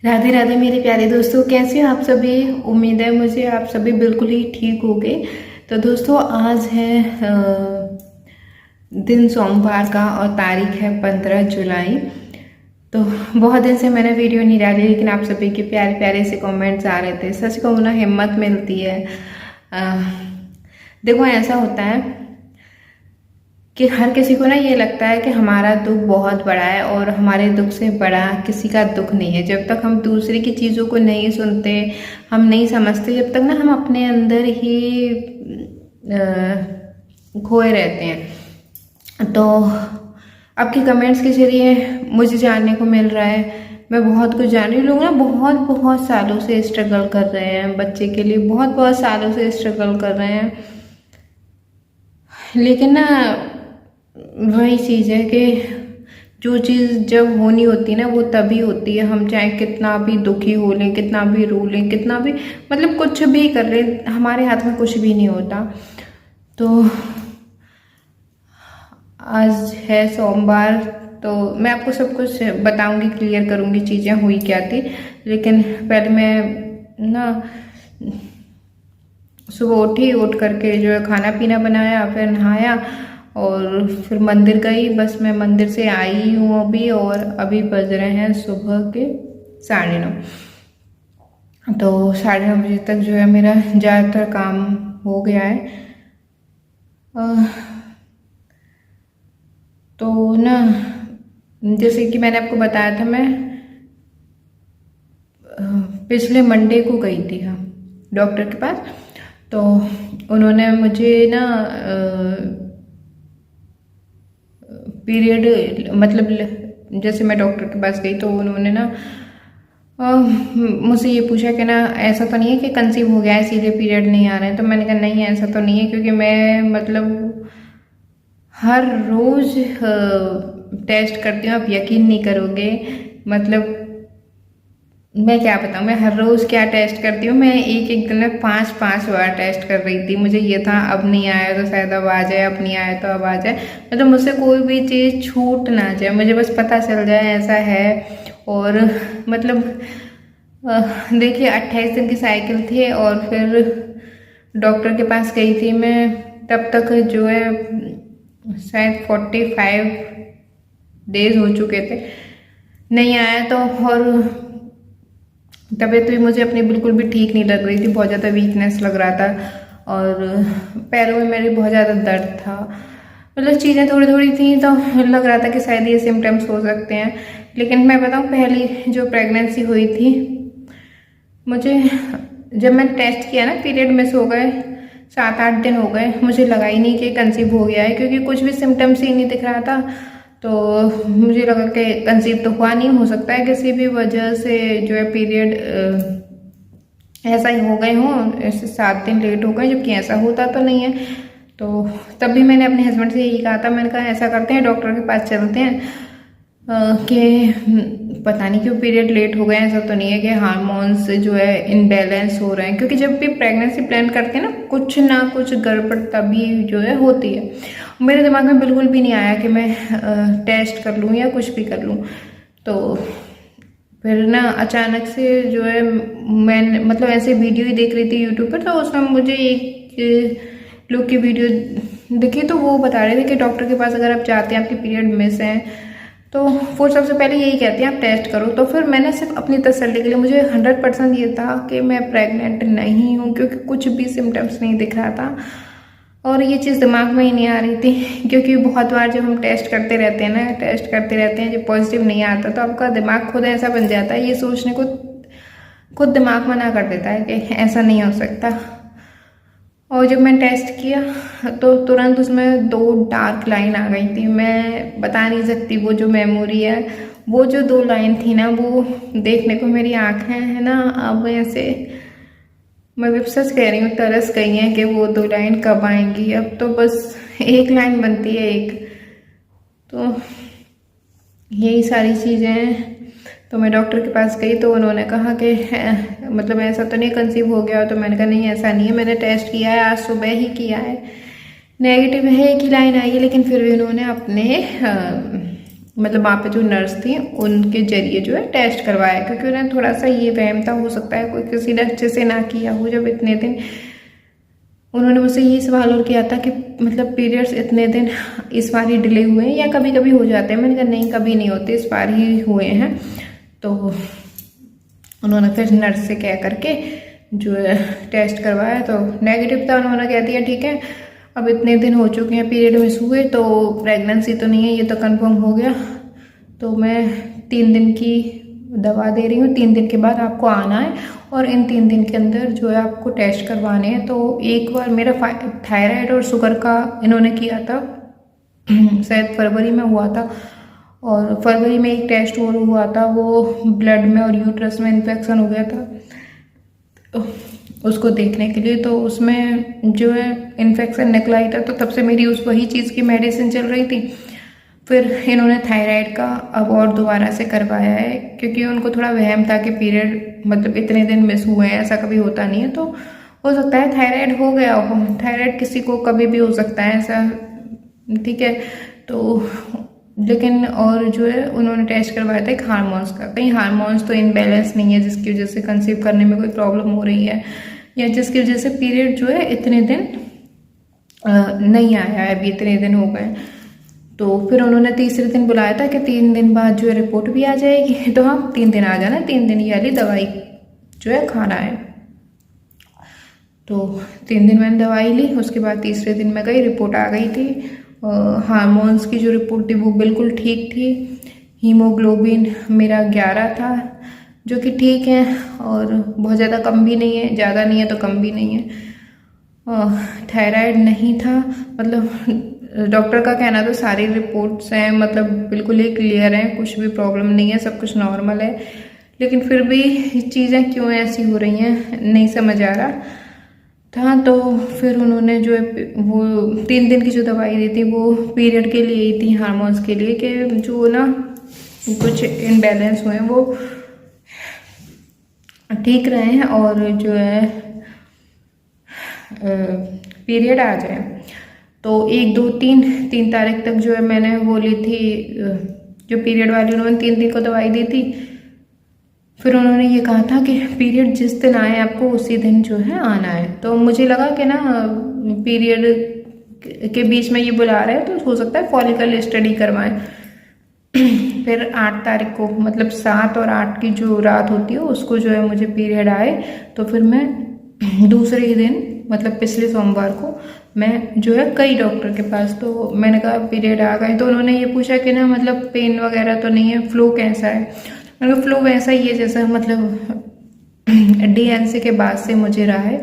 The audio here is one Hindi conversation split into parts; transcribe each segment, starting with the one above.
राधे राधे मेरे प्यारे दोस्तों, कैसे हो आप सभी। उम्मीद है मुझे आप सभी बिल्कुल ही ठीक होंगे। तो दोस्तों आज है दिन सोमवार का और तारीख है 15 जुलाई। तो बहुत दिन से मैंने वीडियो नहीं डाली, लेकिन आप सभी के प्यारे प्यारे से कमेंट्स आ रहे थे। सच कहूँ ना, हिम्मत मिलती है। अ, देखो ऐसा होता है कि हर किसी को ना ये लगता है कि हमारा दुख बहुत बड़ा है और हमारे दुख से बड़ा किसी का दुख नहीं है। जब तक हम दूसरे की चीज़ों को नहीं सुनते, हम नहीं समझते, जब तक ना हम अपने अंदर ही खोए रहते हैं। तो आपके कमेंट्स के जरिए मुझे जानने को मिल रहा है, मैं बहुत कुछ जान रही हूँ। लोग ना बहुत बहुत सालों से स्ट्रगल कर रहे हैं बच्चे के लिए, बहुत बहुत सालों से स्ट्रगल कर रहे हैं, लेकिन ना वही चीज़ है कि जो चीज़ जब होनी होती है ना वो तभी होती है। हम चाहे कितना भी दुखी हो लें, कितना भी रो लें, कितना भी मतलब कुछ भी कर लें, हमारे हाथ में कुछ भी नहीं होता। तो आज है सोमवार, तो मैं आपको सब कुछ बताऊंगी, क्लियर करूंगी चीज़ें हुई क्या थी। लेकिन पहले मैं ना सुबह उठ करके जो है खाना पीना बनाया, फिर नहाया और फिर मंदिर गई। बस मैं मंदिर से आई हूँ अभी, और अभी बज रहे हैं सुबह के 9:30। तो 9:30 बजे तक जो है मेरा ज़्यादातर काम हो गया है। तो ना जैसे कि मैंने आपको बताया था, मैं पिछले मंडे को गई थी हाँ डॉक्टर के पास। तो उन्होंने मुझे ना पीरियड मतलब जैसे मैं डॉक्टर के पास गई तो उन्होंने ना मुझसे ये पूछा कि ना ऐसा तो नहीं है कि कंसीव हो गया है, सीधे पीरियड नहीं आ रहे हैं। तो मैंने कहा नहीं ऐसा तो नहीं है, क्योंकि मैं मतलब हर रोज़ टेस्ट करती हूँ। आप यकीन नहीं करोगे, मतलब मैं क्या बताऊँ, मैं हर रोज़ क्या टेस्ट करती हूँ। मैं एक एक दिन में 5-5 बार टेस्ट कर रही थी। मुझे ये था अब नहीं आया तो शायद अब आ जाए, अब नहीं आया तो अब आ जाए, मतलब मुझसे कोई भी चीज़ छूट ना जाए, मुझे बस पता चल जाए ऐसा है। और मतलब देखिए 28 दिन की साइकिल थी, और फिर डॉक्टर के पास गई थी मैं, तब तक जो है शायद 45 डेज हो चुके थे, नहीं आया। तो और तबीयत भी मुझे अपनी बिल्कुल भी ठीक नहीं लग रही थी, बहुत ज़्यादा वीकनेस लग रहा था, और पैरों में मेरे बहुत ज़्यादा दर्द था। मतलब चीज़ें थोड़ी थोड़ी थी, तो लग रहा था कि शायद ये सिम्टम्स हो सकते हैं। लेकिन मैं बताऊँ, पहली जो प्रेगनेंसी हुई थी मुझे, जब मैंने टेस्ट किया ना पीरियड मिस हो गए, 7-8 दिन हो गए, मुझे लगा ही नहीं कि कंसीव हो गया है, क्योंकि कुछ भी सिम्टम्स ही नहीं दिख रहा था। तो मुझे लगा कि कंसीव तो हुआ नहीं, हो सकता है किसी भी वजह से जो है पीरियड ऐसा ही हो गए हों, ऐसे 7 दिन लेट हो गए, जबकि ऐसा होता तो नहीं है। तो तब भी मैंने अपने हस्बैंड से यही कहा था, मैंने कहा ऐसा करते हैं डॉक्टर के पास चलते हैं कि पता नहीं क्यों पीरियड लेट हो गए। ऐसा तो नहीं है कि हार्मोन्स जो है इनबैलेंस हो रहे हैं, क्योंकि जब भी प्रेगनेंसी प्लान करते हैं ना कुछ गड़बड़ तभी जो है होती है। मेरे दिमाग में बिल्कुल भी नहीं आया कि मैं टेस्ट कर लूँ या कुछ भी कर लूँ। तो फिर ना अचानक से जो है मैं मतलब ऐसे वीडियो ही देख रही थी यूट्यूब पर, तो उसमें मुझे एक लोग की वीडियो दिखी, तो वो बता रहे थे कि डॉक्टर के पास अगर आप जाते हैं, आपके पीरियड मिस हैं, तो वो सबसे पहले यही कहते हैं आप टेस्ट करो। तो फिर मैंने सिर्फ अपनी तसल्ली के लिए, मुझे 100% ये था कि मैं प्रेग्नेंट नहीं हूँ, क्योंकि कुछ भी सिम्टम्स नहीं दिख रहा था, और ये चीज़ दिमाग में ही नहीं आ रही थी। क्योंकि बहुत बार जब हम टेस्ट करते रहते हैं ना, टेस्ट करते रहते हैं, जब पॉजिटिव नहीं आता तो आपका दिमाग खुद ऐसा बन जाता है, ये सोचने को खुद दिमाग मना कर देता है कि ऐसा नहीं हो सकता। और जब मैं टेस्ट किया तो तुरंत उसमें 2 डार्क लाइन आ गई थी। मैं बता नहीं सकती, वो जो मेमोरी है, वो जो 2 लाइन थी ना, वो देखने को मेरी आँखें है ना अब ऐसे, मैं भी सच कह रही हूँ, तरस गई हैं कि वो 2 लाइन कब आएंगी। अब तो बस एक लाइन बनती है एक। तो यही सारी चीज़ें हैं। तो मैं डॉक्टर के पास गई, तो उन्होंने कहा कि मतलब ऐसा तो नहीं कंसीव हो गया हो। तो मैंने कहा नहीं ऐसा नहीं है, मैंने टेस्ट किया है, आज सुबह ही किया है, नेगेटिव है, एक ही लाइन आई है। लेकिन फिर भी उन्होंने अपने मतलब वहाँ पे जो नर्स थी उनके जरिए जो है टेस्ट करवाया, क्योंकि उन्हें थोड़ा सा ये वहम था, हो सकता है कोई किसी ने अच्छे से ना किया हो। जब इतने दिन उन्होंने मुझसे ये सवाल और किया था कि मतलब पीरियड्स इतने दिन इस बार ही डिले हुए हैं या कभी कभी हो जाते हैं। मैंने कहा नहीं, कभी नहीं होते, इस बार ही हुए हैं। तो उन्होंने फिर नर्स से कह करके जो है टेस्ट करवाया तो नेगेटिव था। उन्होंने कह दिया ठीक है, अब इतने दिन हो चुके हैं, पीरियड मिस हुए, तो प्रेगनेंसी तो नहीं है, ये तो कंफर्म हो गया। तो मैं 3 दिन की दवा दे रही हूँ, 3 दिन के बाद आपको आना है और इन 3 दिन के अंदर जो है आपको टेस्ट करवाने हैं। तो एक बार मेरा थायराइड और शुगर का इन्होंने किया था, शायद फरवरी में हुआ था, और फरवरी में एक टेस्ट और हुआ था, वो ब्लड में और यूट्रस में इन्फेक्शन हो गया था तो उसको देखने के लिए। तो उसमें जो है इन्फेक्शन निकला ही था, तो तब से मेरी उस वही चीज़ की मेडिसिन चल रही थी। फिर इन्होंने थायराइड का अब और दोबारा से करवाया है, क्योंकि उनको थोड़ा वहम था कि पीरियड मतलब इतने दिन मिस हुए हैं, ऐसा कभी होता नहीं है, तो हो सकता है थायराइड हो गया हो। थायराइड किसी को कभी भी हो सकता है ऐसा, ठीक है। तो लेकिन और जो है उन्होंने टेस्ट करवाया था एक हार्मोन्स का, कहीं हार्मोन्स तो इनबैलेंस नहीं है जिसकी वजह से कंसीव करने में कोई प्रॉब्लम हो रही है, या जिसकी वजह से पीरियड जो है इतने दिन नहीं आया है, अभी इतने दिन हो गए। तो फिर उन्होंने तीसरे दिन बुलाया था कि 3 दिन बाद जो है रिपोर्ट भी आ जाएगी, तो हाँ 3 दिन आ जाना, 3 दिन ये वाली दवाई जो है खाना है। तो 3 दिन मैंने दवाई ली, उसके बाद तीसरे दिन मैं गई, रिपोर्ट आ गई थी। हार्मोन्स की जो रिपोर्ट थी वो बिल्कुल ठीक थी। हीमोग्लोबिन मेरा 11 था, जो कि ठीक है, और बहुत ज़्यादा कम भी नहीं है, ज़्यादा नहीं है तो कम भी नहीं है। थायराइड नहीं था, मतलब डॉक्टर का कहना तो सारी रिपोर्ट्स हैं मतलब बिल्कुल ही क्लियर हैं, कुछ भी प्रॉब्लम नहीं है, सब कुछ नॉर्मल है। लेकिन फिर भी चीज़ें क्यों ऐसी हो रही हैं नहीं समझ आ रहा था। तो फिर उन्होंने जो है वो 3 दिन की जो दवाई दी थी वो पीरियड के लिए ही थी, हार्मोन्स के लिए, कि जो ना कुछ इनबैलेंस हुए वो ठीक रहे हैं और जो है पीरियड आ जाए। तो 1, 2, 3 तारीख तक जो है मैंने वो ली थी, जो पीरियड वाली उन्होंने 3 दिन को दवाई दी थी। फिर उन्होंने ये कहा था कि पीरियड जिस दिन आए आपको उसी दिन जो है आना है। तो मुझे लगा कि ना पीरियड के बीच में ये बुला रहे हैं तो हो सकता है फॉलिकल स्टडी करवाएं। फिर 8 तारीख को मतलब 7 और 8 की जो रात होती है उसको जो है मुझे पीरियड आए। तो फिर मैं दूसरे ही दिन मतलब पिछले सोमवार को मैं जो है कई डॉक्टर के पास, तो मैंने कहा पीरियड आ गए। तो उन्होंने ये पूछा कि ना मतलब पेन वगैरह तो नहीं है, फ्लो कैसा है। मैंने कहा फ्लो वैसा ही है जैसा मतलब डीएनसी के बाद से मुझे रहा है।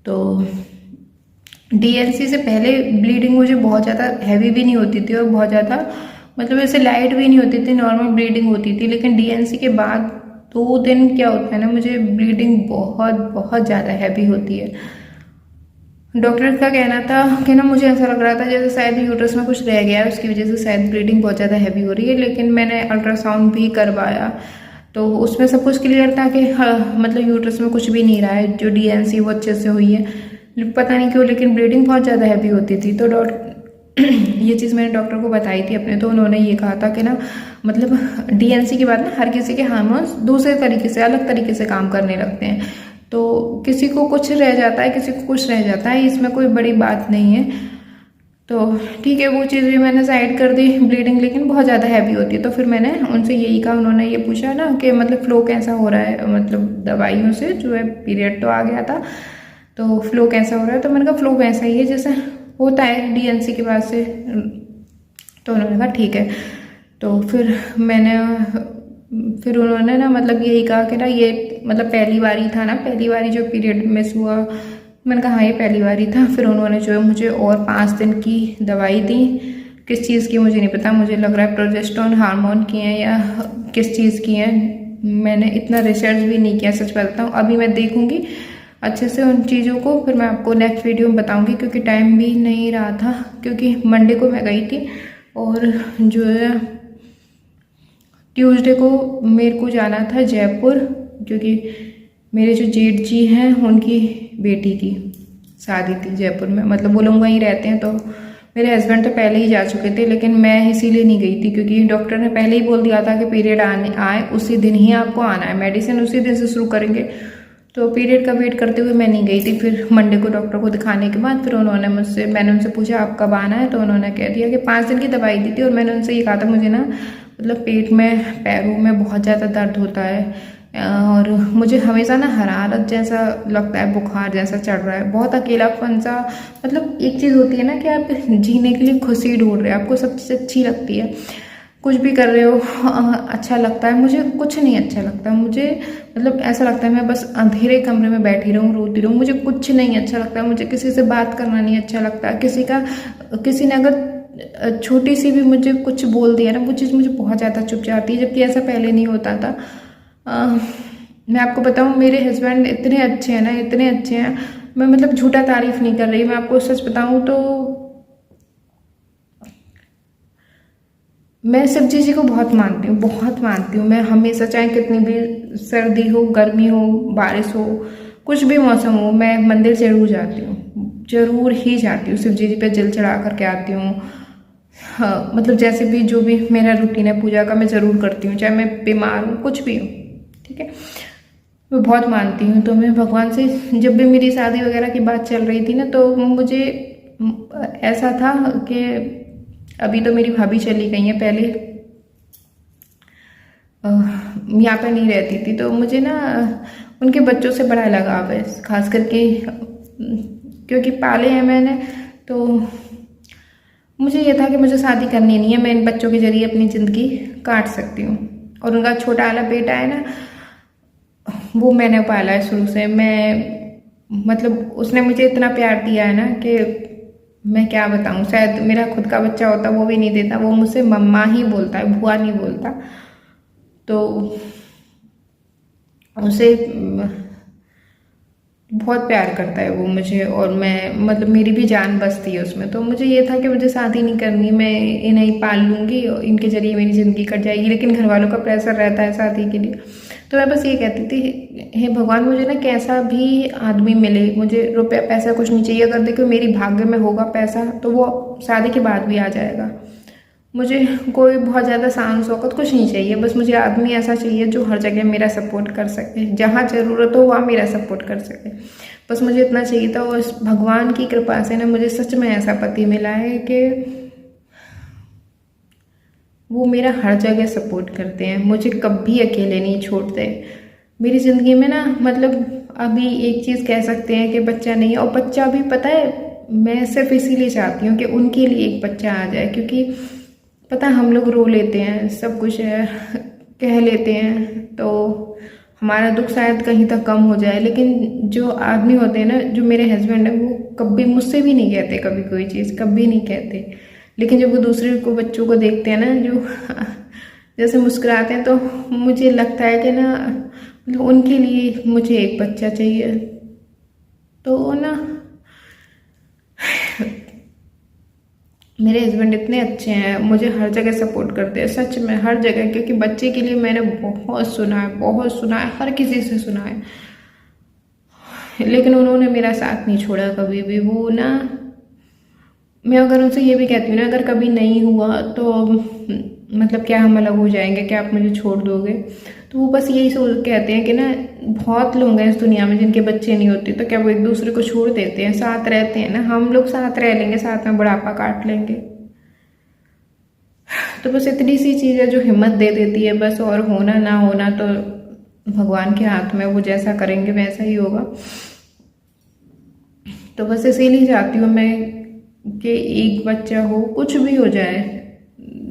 तो डीएनसी से पहले ब्लीडिंग मुझे बहुत ज़्यादा हैवी भी नहीं होती थी और बहुत ज़्यादा मतलब ऐसे लाइट भी नहीं होती थी, नॉर्मल ब्लीडिंग होती थी। लेकिन डीएनसी के बाद 2 दिन क्या होता है ना, मुझे ब्लीडिंग बहुत बहुत ज़्यादा हैवी होती है। डॉक्टर का कहना था कि ना मुझे ऐसा लग रहा था जैसे शायद यूट्रस में कुछ रह गया है, उसकी वजह से शायद ब्लीडिंग बहुत ज़्यादा हैवी हो रही है। लेकिन मैंने अल्ट्रासाउंड भी करवाया तो उसमें सब कुछ क्लियर था कि मतलब यूट्रस में कुछ भी नहीं रहा है, जो डीएनसी वो अच्छे से हुई है। पता नहीं क्यों लेकिन ब्लीडिंग बहुत ज़्यादा हैवी होती थी। तो ये चीज़ मैंने डॉक्टर को बताई थी अपने, तो उन्होंने ये कहा था कि ना मतलब डीएनसी के बाद ना हर किसी के हार्मोन्स दूसरे तरीके से अलग तरीके से काम करने लगते हैं। तो किसी को कुछ रह जाता है, किसी को कुछ रह जाता है, इसमें कोई बड़ी बात नहीं है। तो ठीक है, वो चीज़ भी मैंने साइड कर दी। ब्लीडिंग लेकिन बहुत ज़्यादा हैवी होती है। तो फिर मैंने उनसे यही कहा, उन्होंने ये पूछा ना कि मतलब फ्लो कैसा हो रहा है, मतलब दवाइयों से जो है पीरियड तो आ गया था तो फ्लो कैसा हो रहा है। तो मैंने कहा फ्लो वैसा ही है जैसे होता है डीएनसी के बाद से। तो उन्होंने कहा ठीक है। तो फिर उन्होंने ना मतलब यही कहा कि ना ये मतलब पहली बारी था ना, पहली बारी जो पीरियड मिस हुआ। मैंने कहा हाँ ये पहली बारी था। फिर उन्होंने जो है मुझे और 5 दिन की दवाई दी, किस चीज़ की मुझे नहीं पता, मुझे लग रहा है प्रोजेस्टेरोन हार्मोन की है या किस चीज़ की है। मैंने इतना रिसर्च भी नहीं किया, सच बताता हूँ। अभी मैं देखूँगी अच्छे से उन चीज़ों को, फिर मैं आपको नेक्स्ट वीडियो में बताऊँगी, क्योंकि टाइम भी नहीं रहा था, क्योंकि मंडे को मैं गई थी और जो है ट्यूसडे को मेरे को जाना था जयपुर, क्योंकि मेरे जो जेठ जी हैं उनकी बेटी की शादी थी जयपुर में, मतलब वो लोग वहीं रहते हैं तो मेरे हस्बैंड तो पहले ही जा चुके थे, लेकिन मैं इसीलिए नहीं गई थी क्योंकि डॉक्टर ने पहले ही बोल दिया था कि पीरियड आए उसी दिन ही आपको आना है, मेडिसिन उसी दिन से शुरू करेंगे। तो पीरियड का वेट करते हुए मैं नहीं गई थी। फिर मंडे को डॉक्टर को दिखाने के बाद फिर मैंने उनसे पूछा आप कब आना है, तो उन्होंने कह दिया कि 5 दिन की दवाई दी थी। और मैंने उनसे ये कहा था मुझे ना मतलब पेट में पैरों में बहुत ज़्यादा दर्द होता है और मुझे हमेशा ना हरारत जैसा लगता है, बुखार जैसा चढ़ रहा है, बहुत अकेलापन सा। मतलब एक चीज़ होती है ना कि आप जीने के लिए खुशी ढूंढ रहे हो, आपको सब चीज़ अच्छी लगती है, कुछ भी कर रहे हो अच्छा लगता है। मुझे कुछ नहीं अच्छा लगता, मुझे मतलब ऐसा लगता है मैं बस अंधेरे कमरे में बैठी रहूँ, रोती रहूँ, मुझे कुछ नहीं अच्छा लगता। मुझे किसी से बात करना नहीं अच्छा लगता, किसी ने अगर छोटी सी भी मुझे कुछ बोल दिया ना, वो चीज़ मुझे बहुत ज़्यादा चुभ जाती है, जबकि ऐसा पहले नहीं होता था। मैं आपको बताऊँ मेरे हस्बैंड इतने अच्छे हैं ना, इतने अच्छे हैं, मैं मतलब झूठा तारीफ नहीं कर रही, मैं आपको सच बताऊँ तो मैं शिवजी जी को बहुत मानती हूँ, बहुत मानती हूँ। मैं हमेशा चाहे कितनी भी सर्दी हो, गर्मी हो, बारिश हो, कुछ भी मौसम हो, मैं मंदिर जरूर जाती हूँ, जरूर ही जाती हूँ। शिवजी जी पे जल चढ़ा करके आती हूँ। हाँ मतलब जैसे भी जो भी मेरा रूटीन है पूजा का मैं ज़रूर करती हूँ, चाहे मैं बीमार हूँ कुछ भी हूँ, ठीक है। मैं बहुत मानती हूँ। तो मैं भगवान से जब भी मेरी शादी वगैरह की बात चल रही थी ना, तो मुझे ऐसा था कि अभी तो मेरी भाभी चली गई है, पहले यहाँ पे नहीं रहती थी, तो मुझे ना उनके बच्चों से बड़ा लगाव है, खास करके क्योंकि पाले हैं मैंने। तो मुझे ये था कि मुझे शादी करनी नहीं है, मैं इन बच्चों के जरिए अपनी ज़िंदगी काट सकती हूँ। और उनका छोटा वाला बेटा है ना, वो मैंने पाला है शुरू से। मैं मतलब उसने मुझे इतना प्यार दिया है ना कि मैं क्या बताऊँ, शायद मेरा खुद का बच्चा होता वो भी नहीं देता। वो मुझसे मम्मा ही बोलता है, बुआ नहीं बोलता। तो उसे बहुत प्यार करता है वो मुझे, और मैं मतलब मेरी भी जान बसती है उसमें। तो मुझे ये था कि मुझे शादी नहीं करनी, मैं इन्हें ही पाल लूँगी और इनके जरिए मेरी ज़िंदगी कट जाएगी। लेकिन घर वालों का प्रेशर रहता है शादी के लिए। तो मैं बस ये कहती थी हे भगवान मुझे ना कैसा भी आदमी मिले, मुझे रुपया पैसा कुछ नहीं चाहिए। अगर देखो मेरी भाग्य में होगा पैसा तो वो शादी के बाद भी आ जाएगा। मुझे कोई बहुत ज़्यादा शान शौकत कुछ नहीं चाहिए, बस मुझे आदमी ऐसा चाहिए जो हर जगह मेरा सपोर्ट कर सके, जहाँ ज़रूरत हो वहाँ मेरा सपोर्ट कर सके। बस मुझे इतना चाहिए था। और उस भगवान की कृपा से ना मुझे सच में ऐसा पति मिला है कि वो मेरा हर जगह सपोर्ट करते हैं, मुझे कभी अकेले नहीं छोड़ते। मेरी ज़िंदगी में ना मतलब अभी एक चीज़ कह सकते हैं कि बच्चा नहीं है। और बच्चा भी पता है मैं सिर्फ इसीलिए चाहती हूँ कि उनके लिए एक बच्चा आ जाए, क्योंकि पता हम लोग रो लेते हैं, सब कुछ है कह लेते हैं, तो हमारा दुख शायद कहीं तक कम हो जाए। लेकिन जो आदमी होते हैं ना, जो मेरे हस्बैंड है, वो कभी मुझसे भी नहीं कहते कभी कोई चीज़, कभी नहीं कहते। लेकिन जब वो दूसरे को बच्चों को देखते हैं ना जो जैसे मुस्कुराते हैं, तो मुझे लगता है कि ना मतलब उनके लिए मुझे एक बच्चा चाहिए। तो ना मेरे हस्बैंड इतने अच्छे हैं, मुझे हर जगह सपोर्ट करते हैं, सच में हर जगह। क्योंकि बच्चे के लिए मैंने बहुत सुना है, बहुत सुना है, हर किसी से सुना है, लेकिन उन्होंने मेरा साथ नहीं छोड़ा कभी भी। वो ना मैं अगर उनसे ये भी कहती हूँ ना अगर कभी नहीं हुआ तो मतलब क्या हम अलग हो जाएंगे, क्या आप मुझे छोड़ दोगे? तो वो बस यही सोच कहते हैं कि ना बहुत लोग हैं इस दुनिया में जिनके बच्चे नहीं होते, तो क्या वो एक दूसरे को छोड़ देते हैं? साथ रहते हैं ना, हम लोग साथ रह लेंगे, साथ में बुढ़ापा काट लेंगे। तो बस इतनी सी चीज़ है जो हिम्मत दे देती है बस। और होना ना होना तो भगवान के हाथ में, वो जैसा करेंगे वैसा ही होगा। तो बस इसीलिए चाहती हूँ मैं कि एक बच्चा हो, कुछ भी हो जाए।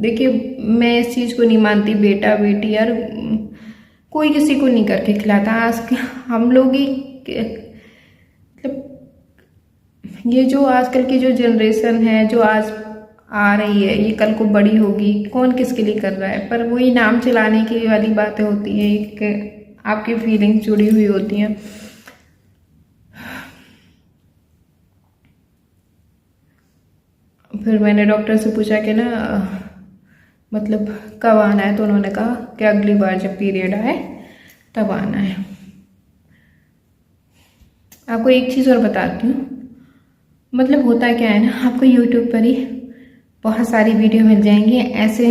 देखिए मैं इस चीज़ को नहीं मानती बेटा बेटी यार कोई किसी को नहीं करके खिलाता। आज हम लोग ही मतलब ये जो आजकल की जो जनरेशन है जो आज आ रही है, ये कल को बड़ी होगी, कौन किसके लिए कर रहा है? पर वही नाम चलाने की वाली बातें होती हैं, एक आपकी फीलिंग्स जुड़ी हुई होती हैं। फिर मैंने डॉक्टर से पूछा कि ना मतलब कब आना है, तो उन्होंने कहा कि अगली बार जब पीरियड आए तब आना है। आपको एक चीज़ और बताती हूँ, मतलब होता क्या है ना, आपको यूट्यूब पर ही बहुत सारी वीडियो मिल जाएंगी ऐसे।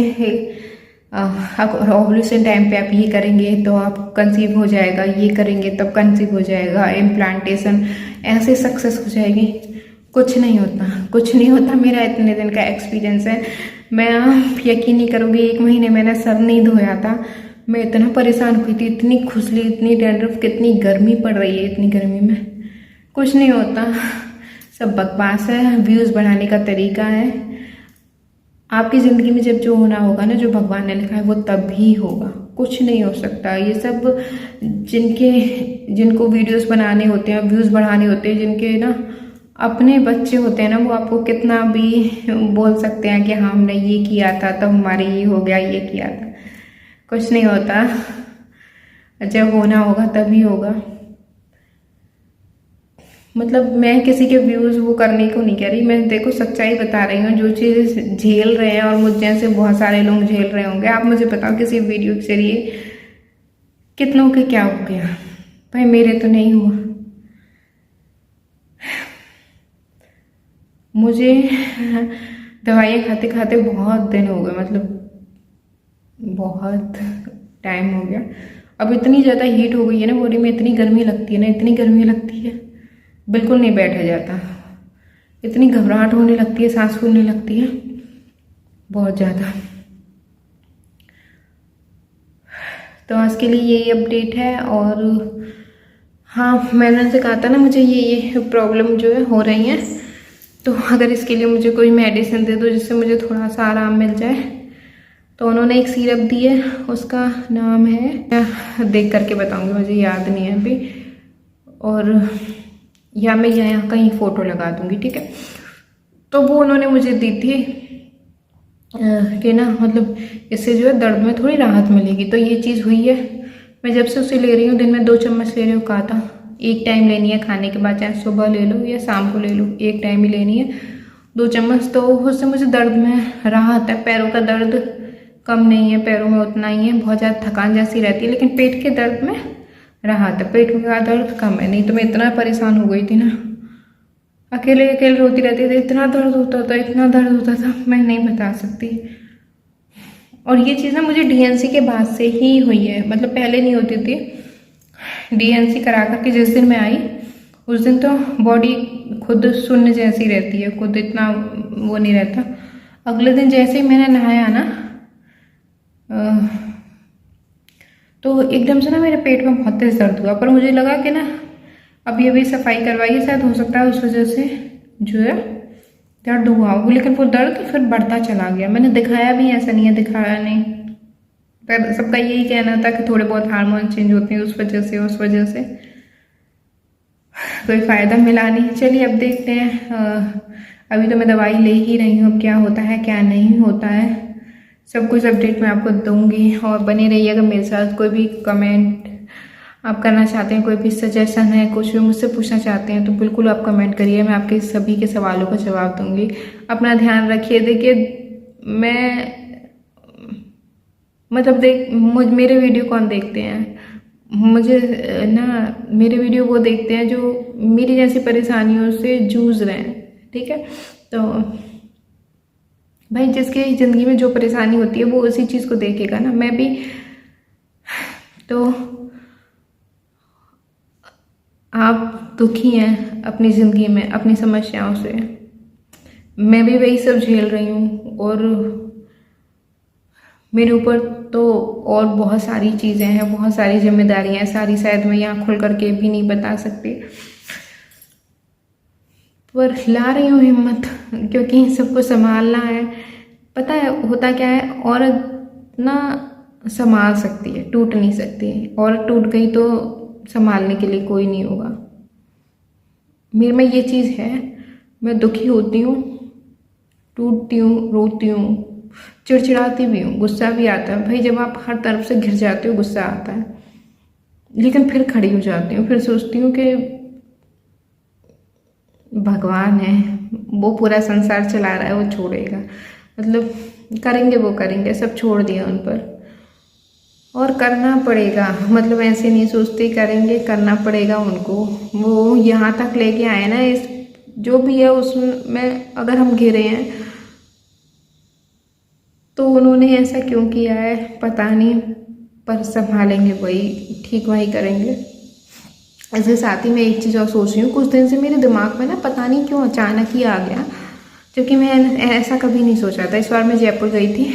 आप ओवुलेशन टाइम पे आप ये करेंगे तो आप कंसीव हो जाएगा, ये करेंगे तब कंसीव हो जाएगा, इम्प्लांटेशन ऐसे सक्सेस हो जाएगी। कुछ नहीं होता, कुछ नहीं होता। मेरा इतने दिन का एक्सपीरियंस है, मैं यकीन नहीं करूँगी, 1 महीने मैंने सर नहीं धोया था। मैं इतना परेशान हुई थी, इतनी खुजली, इतनी डैंड्रफ, कितनी गर्मी पड़ रही है, इतनी गर्मी में कुछ नहीं होता। सब बकवास है, व्यूज़ बढ़ाने का तरीका है। आपकी ज़िंदगी में जब जो होना होगा ना, जो भगवान ने लिखा है वो तभी होगा, कुछ नहीं हो सकता। ये सब जिनको वीडियोस बनाने होते हैं, व्यूज़ बढ़ाने होते हैं, जिनके ना अपने बच्चे होते हैं ना, वो आपको कितना भी बोल सकते हैं कि हाँ हमने ये किया था तो हमारे ये हो गया, ये किया था। कुछ नहीं होता, जब होना होगा तभी होगा। मतलब मैं किसी के व्यूज़ वो करने को नहीं कह रही, मैं देखो सच्चाई बता रही हूँ। जो चीज़ झेल रहे हैं और मुझ जैसे बहुत सारे लोग झेल रहे होंगे, आप मुझे बताओ किसी वीडियो के जरिए कितनों के क्या हो गया। भाई मेरे तो नहीं हुआ। मुझे दवाइयाँ खाते खाते बहुत दिन हो गए, मतलब बहुत टाइम हो गया। अब इतनी ज़्यादा हीट हो गई है ना बॉडी में, इतनी गर्मी लगती है ना, इतनी गर्मी लगती है, बिल्कुल नहीं बैठा जाता। इतनी घबराहट होने लगती है, सांस फूलने लगती है बहुत ज़्यादा। तो आज के लिए यही अपडेट है। और हाँ, मैंने उनसे कहा था ना मुझे ये प्रॉब्लम जो है हो रही है, तो अगर इसके लिए मुझे कोई मेडिसिन दे दो जिससे मुझे थोड़ा सा आराम मिल जाए। तो उन्होंने एक सिरप दी है, उसका नाम है, मैं देख करके बताऊंगी, मुझे याद नहीं है अभी, और या मैं यहाँ कहीं फ़ोटो लगा दूंगी, ठीक है। तो वो उन्होंने मुझे दी थी कि ना मतलब इससे जो है दर्द में थोड़ी राहत मिलेगी। तो ये चीज़ हुई है। मैं जब से उसे ले रही हूँ, दिन में 2 चम्मच ले रही हूँ, कहा था 1 टाइम लेनी है खाने के बाद, चाहे सुबह ले लो या शाम को ले लो, 1 टाइम ही लेनी है 2 चम्मच। तो उससे मुझे दर्द में राहत है। पैरों का दर्द कम नहीं है, पैरों में उतना ही है, बहुत ज़्यादा थकान जैसी रहती है, लेकिन पेट के दर्द में राहत है, पेट का दर्द कम है। नहीं तो मैं इतना परेशान हो गई थी ना, अकेले अकेले रोती रहती थी, इतना दर्द होता था, इतना दर्द होता था, मैं नहीं बता सकती। और ये चीज़ ना मुझे डीएनसी के बाद से ही हुई है, मतलब पहले नहीं होती थी। डीएनसी करा करके जिस दिन मैं आई उस दिन तो बॉडी खुद शून्य जैसी रहती है, खुद इतना वो नहीं रहता। अगले दिन जैसे ही मैंने नहाया ना, तो एकदम से ना मेरे पेट में बहुत तेज दर्द हुआ। पर मुझे लगा कि ना अभी अभी सफाई करवाई है, शायद हो सकता है उस वजह से जो है दर्द हुआ हो, लेकिन वो दर्द फिर बढ़ता चला गया। मैंने दिखाया भी, ऐसा नहीं है दिखाया नहीं, पर सबका यही कहना था कि थोड़े बहुत हार्मोन चेंज होते हैं उस वजह से कोई फ़ायदा मिला नहीं। चलिए अब देखते हैं। अभी तो मैं दवाई ले ही रही हूँ, अब क्या होता है क्या नहीं होता है सब कुछ अपडेट मैं आपको दूंगी। और बने रहिएगा मेरे साथ। कोई भी कमेंट आप करना चाहते हैं, कोई भी सजेशन है, कुछ भी मुझसे पूछना चाहते हैं तो बिल्कुल आप कमेंट करिए, मैं आपके सभी के सवालों का जवाब दूंगी। अपना ध्यान रखिए। देखिए मैं मतलब मेरे वीडियो कौन देखते हैं, मुझे ना मेरे वीडियो वो देखते हैं जो मेरी जैसी परेशानियों से जूझ रहे हैं, ठीक है। तो भाई जिसकी ज़िंदगी में जो परेशानी होती है वो उसी चीज़ को देखेगा ना। मैं भी तो आप दुखी हैं अपनी ज़िंदगी में अपनी समस्याओं से, मैं भी वही सब झेल रही हूँ। और मेरे ऊपर तो और बहुत सारी चीज़ें हैं, बहुत सारी जिम्मेदारियाँ हैं, सारी शायद मैं यहाँ खुल करके भी नहीं बता सकती, पर ला रही हूँ हिम्मत, क्योंकि सबको संभालना है। पता है होता क्या है, औरत ना संभाल सकती है, टूट नहीं सकती। औरत टूट गई तो संभालने के लिए कोई नहीं होगा। मेरे में ये चीज़ है, मैं दुखी होती हूँ, टूटती हूँ, रोती हूँ, चिड़चिड़ाती भी हूँ, गुस्सा भी आता है। भाई जब आप हर तरफ से घिर जाते हो गुस्सा आता है, लेकिन फिर खड़ी हो जाती हूँ, फिर सोचती हूँ कि भगवान है, वो पूरा संसार चला रहा है, वो छोड़ेगा, मतलब करेंगे, वो करेंगे, सब छोड़ दिया उन पर। और करना पड़ेगा, मतलब ऐसे नहीं सोचते करेंगे, करना पड़ेगा उनको। वो यहाँ तक लेके आए ना, इस जो भी है उसमें अगर हम घिरे हैं तो उन्होंने ऐसा क्यों किया है पता नहीं, पर संभालेंगे वही, ठीक वही करेंगे। इसके साथ ही मैं एक चीज़ और सोच रही हूँ, कुछ दिन से मेरे दिमाग में ना पता नहीं क्यों अचानक ही आ गया, क्योंकि मैं ऐसा कभी नहीं सोचा था। इस बार मैं जयपुर गई थी,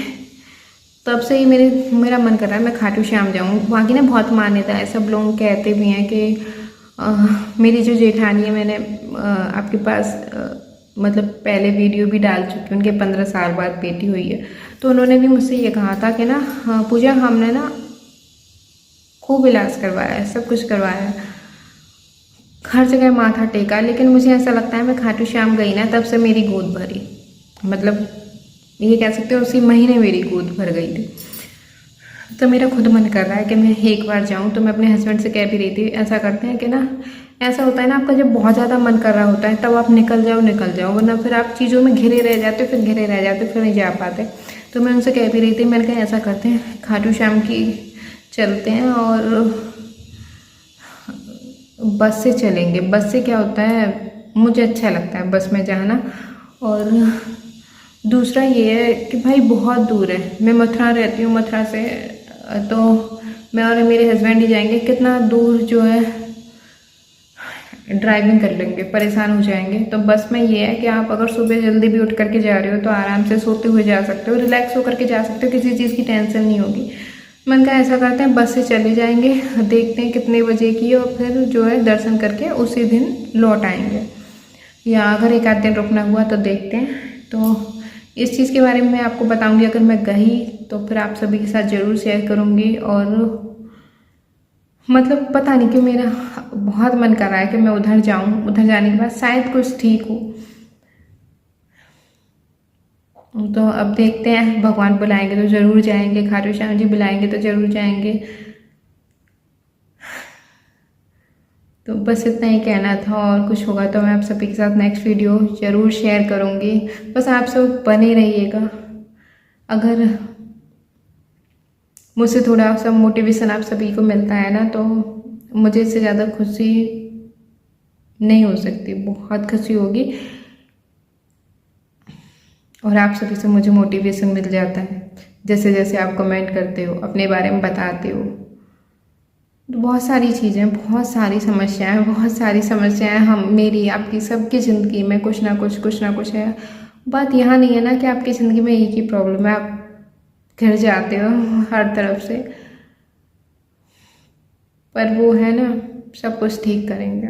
तब से ही मेरा मन कर रहा है मैं खाटू श्याम जाऊँ। वहाँ की ना बहुत मान्यता है, सब लोग कहते भी हैं कि मेरी जो जेठानी है, मैंने आपके पास मतलब पहले वीडियो भी डाल चुकी हूँ, उनके 15 साल बाद बेटी हुई है, तो उन्होंने भी मुझसे ये कहा था कि ना पूजा हमने ना खूब इलाज करवाया है, सब कुछ करवाया है, हर जगह माथा टेका, लेकिन मुझे ऐसा लगता है मैं खाटू श्याम गई ना तब से मेरी गोद भरी, मतलब ये कह सकते हो उसी महीने मेरी गोद भर गई थी। तो मेरा खुद मन कर रहा है कि मैं एक बार जाऊं। तो मैं अपने हस्बैंड से कह भी रही थी, ऐसा करते हैं कि ना, ऐसा होता है ना, आपका जब बहुत ज़्यादा मन कर रहा होता है तब आप निकल जाओ, वरना फिर आप चीज़ों में घिरे रह जाते, फिर नहीं जा पाते। तो मैं उनसे कह भी रही थी, मैंने कहा ऐसा करते हैं खाटू श्याम की चलते हैं और बस से चलेंगे। बस से क्या होता है, मुझे अच्छा लगता है बस में जाना। और दूसरा ये है कि भाई बहुत दूर है, मैं मथुरा रहती हूँ, मथुरा से तो मैं और मेरे हस्बैंड ही जाएंगे, कितना दूर जो है ड्राइविंग कर लेंगे, परेशान हो जाएंगे। तो बस में ये है कि आप अगर सुबह जल्दी भी उठ करके जा रहे हो तो आराम से सोते हुए जा सकते हो, रिलैक्स होकर के जा सकते हो, किसी चीज़ की टेंशन नहीं होगी। मन का ऐसा करते हैं बस से चले जाएंगे, देखते हैं कितने बजे की, और फिर जो है दर्शन करके उसी दिन लौट आएंगे, या अगर एक आध दिन रुकना हुआ तो देखते हैं। तो इस चीज़ के बारे में मैं आपको बताऊंगी, अगर मैं गई तो फिर आप सभी के साथ ज़रूर शेयर करूंगी। और मतलब पता नहीं क्यों मेरा बहुत मन कर रहा है कि मैं उधर जाऊं, उधर जाने के बाद शायद कुछ ठीक हो। तो अब देखते हैं, भगवान बुलाएंगे तो ज़रूर जाएंगे, खाटू श्याम जी बुलाएंगे तो ज़रूर जाएंगे। तो बस इतना ही कहना था, और कुछ होगा तो मैं आप सभी के साथ नेक्स्ट वीडियो ज़रूर शेयर करूँगी। बस आप सब बने रहिएगा। अगर मुझसे थोड़ा सा मोटिवेशन आप सभी को मिलता है ना, तो मुझे इससे ज़्यादा खुशी नहीं हो सकती, बहुत खुशी होगी। और आप सभी से मुझे मोटिवेशन मिल जाता है, जैसे जैसे आप कमेंट करते हो, अपने बारे में बताते हो। तो बहुत सारी चीज़ें, बहुत सारी समस्याएं हम, मेरी आपकी सबकी ज़िंदगी में कुछ ना कुछ है। बात यहाँ नहीं है ना कि आपकी ज़िंदगी में एक ही प्रॉब्लम है, आप घिर जाते हो हर तरफ से, पर वो है ना, सब कुछ ठीक करेंगे।